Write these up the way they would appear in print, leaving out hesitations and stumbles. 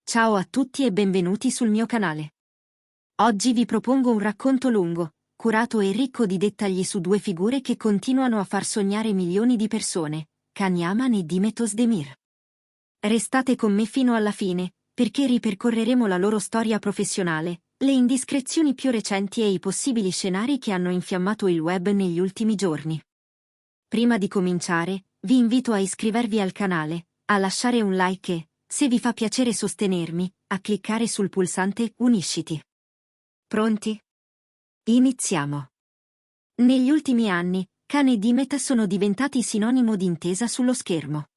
Ciao a tutti e benvenuti sul mio canale. Oggi vi propongo un racconto lungo, curato e ricco di dettagli su due figure che continuano a far sognare milioni di persone, Can Yaman e Dimet Özdemir. Restate con me fino alla fine, perché ripercorreremo la loro storia professionale, le indiscrezioni più recenti e i possibili scenari che hanno infiammato il web negli ultimi giorni. Prima di cominciare, vi invito a iscrivervi al canale, a lasciare un like e, se vi fa piacere sostenermi, a cliccare sul pulsante Unisciti. Pronti? Iniziamo. Negli ultimi anni, Can e Dimet sono diventati sinonimo di intesa sullo schermo.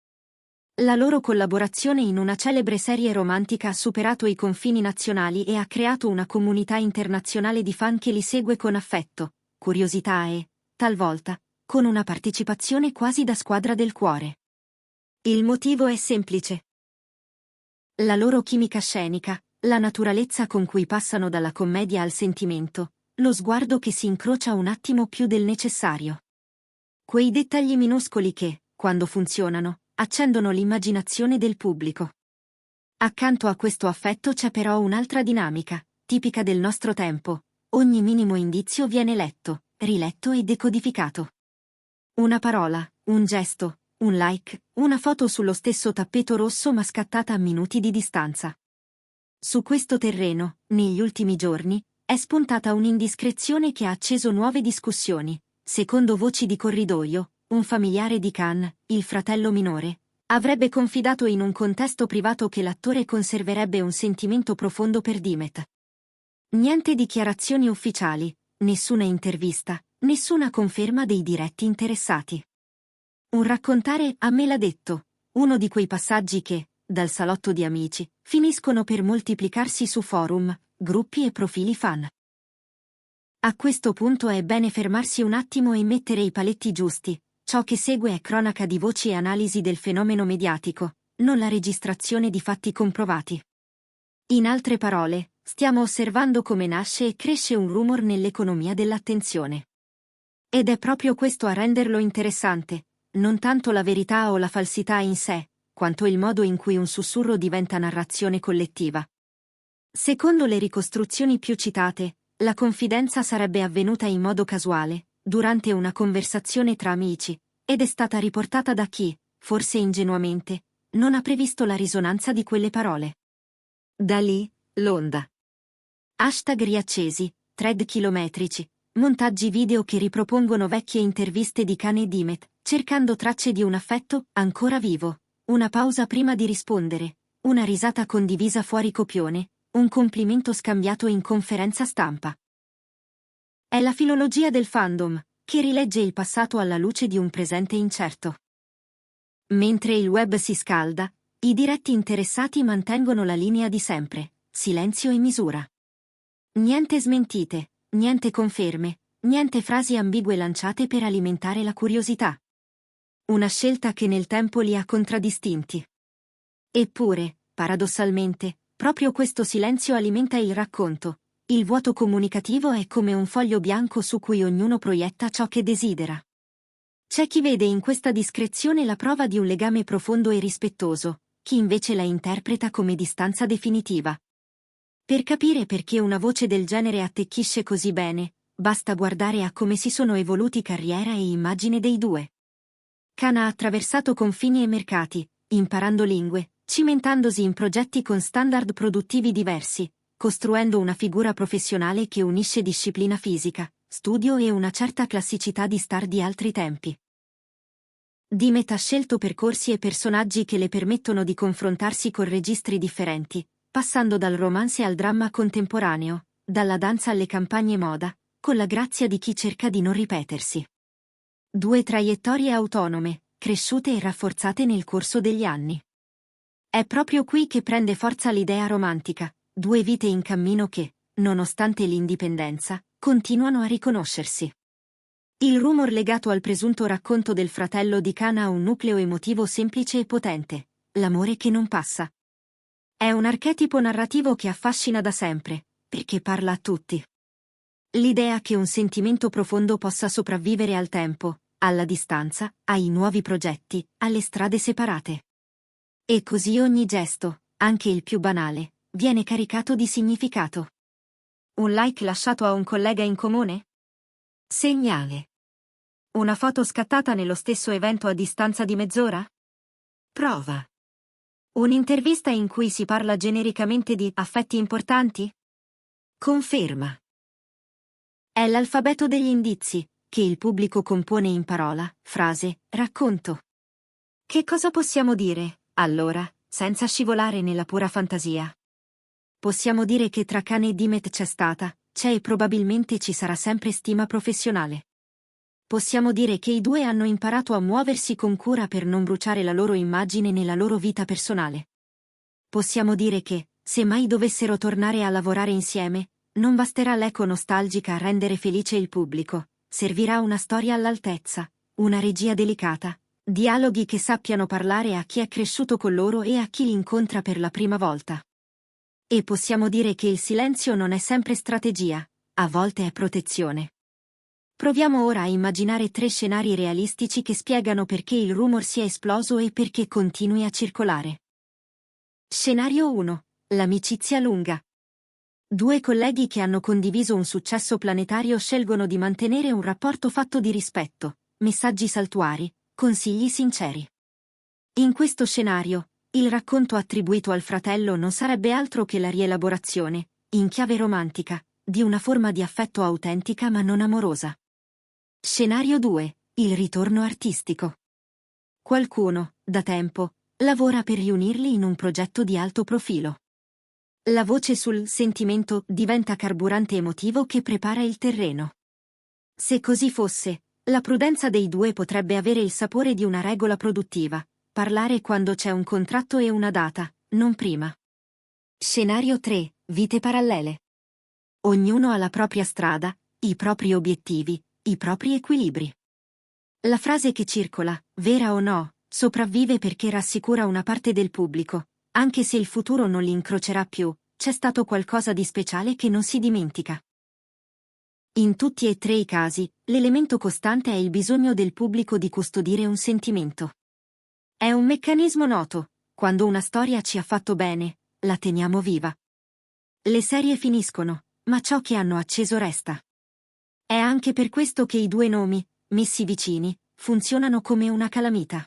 La loro collaborazione in una celebre serie romantica ha superato i confini nazionali e ha creato una comunità internazionale di fan che li segue con affetto, curiosità e, talvolta, con una partecipazione quasi da squadra del cuore. Il motivo è semplice. La loro chimica scenica, la naturalezza con cui passano dalla commedia al sentimento, lo sguardo che si incrocia un attimo più del necessario. Quei dettagli minuscoli che, quando funzionano, accendono l'immaginazione del pubblico. Accanto a questo affetto c'è però un'altra dinamica, tipica del nostro tempo: ogni minimo indizio viene letto, riletto e decodificato. Una parola, un gesto, un like, una foto sullo stesso tappeto rosso ma scattata a minuti di distanza. Su questo terreno, negli ultimi giorni, è spuntata un'indiscrezione che ha acceso nuove discussioni. Secondo voci di corridoio, un familiare di Can, il fratello minore, avrebbe confidato in un contesto privato che l'attore conserverebbe un sentimento profondo per Dimet. Niente dichiarazioni ufficiali, nessuna intervista, nessuna conferma dei diretti interessati. Un raccontare a me l'ha detto, uno di quei passaggi che, dal salotto di amici, finiscono per moltiplicarsi su forum, gruppi e profili fan. A questo punto è bene fermarsi un attimo e mettere i paletti giusti. Ciò che segue è cronaca di voci e analisi del fenomeno mediatico, non la registrazione di fatti comprovati. In altre parole, stiamo osservando come nasce e cresce un rumor nell'economia dell'attenzione. Ed è proprio questo a renderlo interessante, non tanto la verità o la falsità in sé, quanto il modo in cui un sussurro diventa narrazione collettiva. Secondo le ricostruzioni più citate, la confidenza sarebbe avvenuta in modo casuale, durante una conversazione tra amici, ed è stata riportata da chi, forse ingenuamente, non ha previsto la risonanza di quelle parole. Da lì, l'onda. Hashtag riaccesi, thread chilometrici, montaggi video che ripropongono vecchie interviste di Can e Dimet, cercando tracce di un affetto ancora vivo, una pausa prima di rispondere, una risata condivisa fuori copione, un complimento scambiato in conferenza stampa. È la filologia del fandom, che rilegge il passato alla luce di un presente incerto. Mentre il web si scalda, i diretti interessati mantengono la linea di sempre, silenzio e misura. Niente smentite, niente conferme, niente frasi ambigue lanciate per alimentare la curiosità. Una scelta che nel tempo li ha contraddistinti. Eppure, paradossalmente, proprio questo silenzio alimenta il racconto. Il vuoto comunicativo è come un foglio bianco su cui ognuno proietta ciò che desidera. C'è chi vede in questa discrezione la prova di un legame profondo e rispettoso, chi invece la interpreta come distanza definitiva. Per capire perché una voce del genere attecchisce così bene, basta guardare a come si sono evoluti carriera e immagine dei due. Can ha attraversato confini e mercati, imparando lingue, cimentandosi in progetti con standard produttivi diversi, costruendo una figura professionale che unisce disciplina fisica, studio e una certa classicità di star di altri tempi. Dimet ha scelto percorsi e personaggi che le permettono di confrontarsi con registri differenti, passando dal romance al dramma contemporaneo, dalla danza alle campagne moda, con la grazia di chi cerca di non ripetersi. Due traiettorie autonome, cresciute e rafforzate nel corso degli anni. È proprio qui che prende forza l'idea romantica, due vite in cammino che, nonostante l'indipendenza, continuano a riconoscersi. Il rumor legato al presunto racconto del fratello di Can ha un nucleo emotivo semplice e potente: l'amore che non passa. È un archetipo narrativo che affascina da sempre, perché parla a tutti. L'idea che un sentimento profondo possa sopravvivere al tempo, alla distanza, ai nuovi progetti, alle strade separate. E così ogni gesto, Anche il più banale viene caricato di significato. Un like lasciato a un collega in comune? Segnale. Una foto scattata nello stesso evento a distanza di mezz'ora? Prova. Un'intervista in cui si parla genericamente di affetti importanti? Conferma. È l'alfabeto degli indizi, che il pubblico compone in parola, frase, racconto. Che cosa possiamo dire, allora, senza scivolare nella pura fantasia? Possiamo dire che tra Kane e Dimet c'è e probabilmente ci sarà sempre stima professionale. Possiamo dire che i due hanno imparato a muoversi con cura per non bruciare la loro immagine nella loro vita personale. Possiamo dire che, se mai dovessero tornare a lavorare insieme, non basterà l'eco nostalgica a rendere felice il pubblico, servirà una storia all'altezza, una regia delicata, dialoghi che sappiano parlare a chi è cresciuto con loro e a chi li incontra per la prima volta. E possiamo dire che il silenzio non è sempre strategia, a volte è protezione. Proviamo ora a immaginare 3 scenari realistici che spiegano perché il rumor sia esploso e perché continui a circolare. Scenario 1. L'amicizia lunga. 2 colleghi che hanno condiviso un successo planetario scelgono di mantenere un rapporto fatto di rispetto, messaggi saltuari, consigli sinceri. In questo scenario, il racconto attribuito al fratello non sarebbe altro che la rielaborazione, in chiave romantica, di una forma di affetto autentica ma non amorosa. Scenario 2. Il ritorno artistico. Qualcuno, da tempo, lavora per riunirli in un progetto di alto profilo. La voce sul sentimento diventa carburante emotivo che prepara il terreno. Se così fosse, la prudenza dei due potrebbe avere il sapore di una regola produttiva, parlare quando c'è un contratto e una data, non prima. Scenario 3. Vite parallele. Ognuno ha la propria strada, i propri obiettivi, i propri equilibri. La frase che circola, vera o no, sopravvive perché rassicura una parte del pubblico, anche se il futuro non li incrocerà più, c'è stato qualcosa di speciale che non si dimentica. In tutti e 3 i casi, l'elemento costante è il bisogno del pubblico di custodire un sentimento. È un meccanismo noto, quando una storia ci ha fatto bene, la teniamo viva. Le serie finiscono, ma ciò che hanno acceso resta. È anche per questo che i 2 nomi, messi vicini, funzionano come una calamita.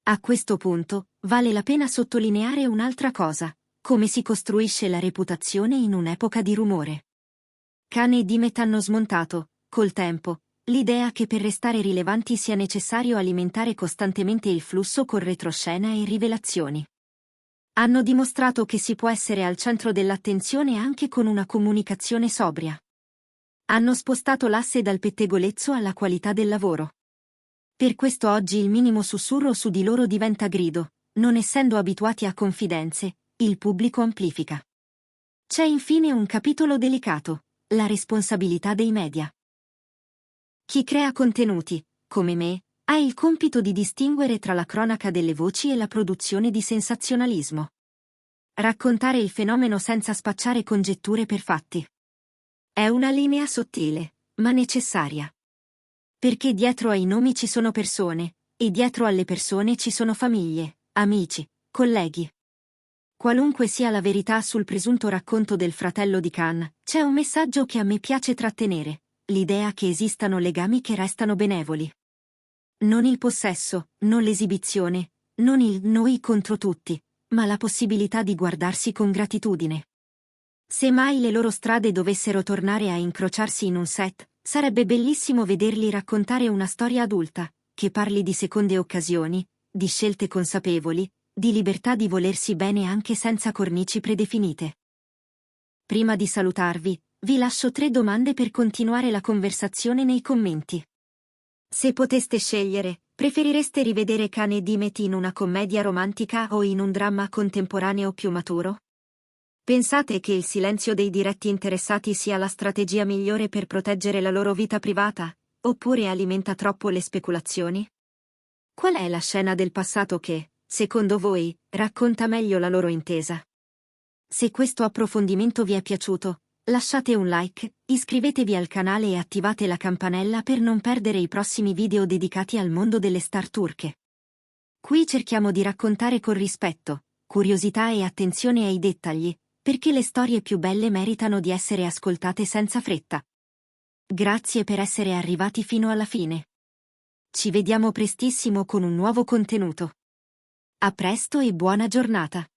A questo punto, vale la pena sottolineare un'altra cosa, come si costruisce la reputazione in un'epoca di rumore. Kane e Dimet hanno smontato, col tempo, l'idea che per restare rilevanti sia necessario alimentare costantemente il flusso con retroscena e rivelazioni. Hanno dimostrato che si può essere al centro dell'attenzione anche con una comunicazione sobria. Hanno spostato l'asse dal pettegolezzo alla qualità del lavoro. Per questo oggi il minimo sussurro su di loro diventa grido, non essendo abituati a confidenze, il pubblico amplifica. C'è infine un capitolo delicato, la responsabilità dei media. Chi crea contenuti, come me, ha il compito di distinguere tra la cronaca delle voci e la produzione di sensazionalismo. Raccontare il fenomeno senza spacciare congetture per fatti. È una linea sottile, ma necessaria. Perché dietro ai nomi ci sono persone, e dietro alle persone ci sono famiglie, amici, colleghi. Qualunque sia la verità sul presunto racconto del fratello di Khan, c'è un messaggio che a me piace trattenere, l'idea che esistano legami che restano benevoli. Non il possesso, non l'esibizione, non il noi contro tutti, ma la possibilità di guardarsi con gratitudine. Se mai le loro strade dovessero tornare a incrociarsi in un set, sarebbe bellissimo vederli raccontare una storia adulta, che parli di seconde occasioni, di scelte consapevoli, di libertà di volersi bene anche senza cornici predefinite. Prima di salutarvi, vi lascio 3 domande per continuare la conversazione nei commenti. Se poteste scegliere, preferireste rivedere Kane e Dimet in una commedia romantica o in un dramma contemporaneo più maturo? Pensate che il silenzio dei diretti interessati sia la strategia migliore per proteggere la loro vita privata, oppure alimenta troppo le speculazioni? Qual è la scena del passato che, secondo voi, racconta meglio la loro intesa? Se questo approfondimento vi è piaciuto, lasciate un like, iscrivetevi al canale e attivate la campanella per non perdere i prossimi video dedicati al mondo delle star turche. Qui cerchiamo di raccontare con rispetto, curiosità e attenzione ai dettagli, perché le storie più belle meritano di essere ascoltate senza fretta. Grazie per essere arrivati fino alla fine. Ci vediamo prestissimo con un nuovo contenuto. A presto e buona giornata!